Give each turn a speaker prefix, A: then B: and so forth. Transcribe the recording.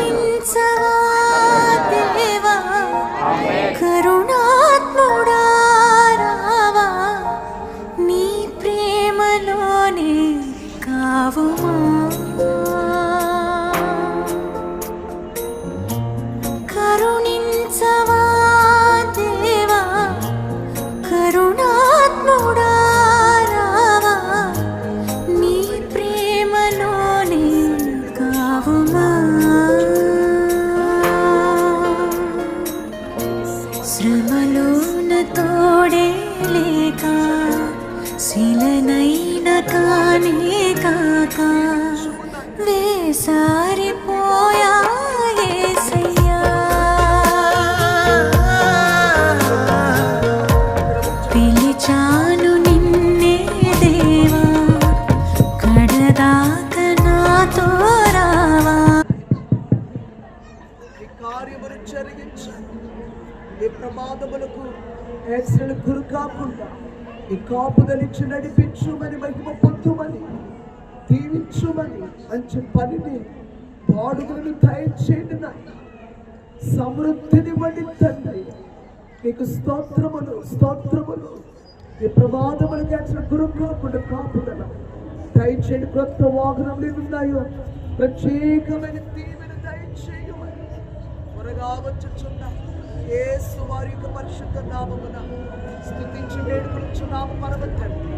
A: కరుణించవా దేవా, కరుణాత్ముడా రావా, నీ ప్రేమలోనే కావుమా. కరుణించవా దేవా, కరుణాత్ముడా రావా, నీ ప్రేమలోనే కావుమా. శ్రమలోన తోడే లేక, శిలనైన కానే కాక, వేసారిపోయా యేసయ్యా. పిలిచాను నిన్నే దేవా, కడదాక నాతో రావా.
B: ఈ కార్యమును జరిగించు, ఈ ప్రమాదములకు యాక్సిడెంట్ గురి కాకుండా ఈ కాపుదలిచ్చి నడిపించుమని, మహిమ పొందుమని, దీవించుమని, మంచి పనిని బాడుగులను దయచేయండి నాయన. సమృద్ధినివ్వండి తండ్రి. నీకు స్తోత్రములు స్తోత్రములు. ఈ ప్రమాదములకు యాక్సిడెంట్ గురి కాకుండా కాపుదల దయచేయండి. క్రొత్త వాహనములు ఉన్నాయో ప్రత్యేకమైన దీవెన దయచేయమని త్వరగా వచ్చుచున్న యేసు వారి యొక్క పరిశుద్ధ నామమున స్తుతించి వేడుకొనుచున్నాము పరమ తండ్రి.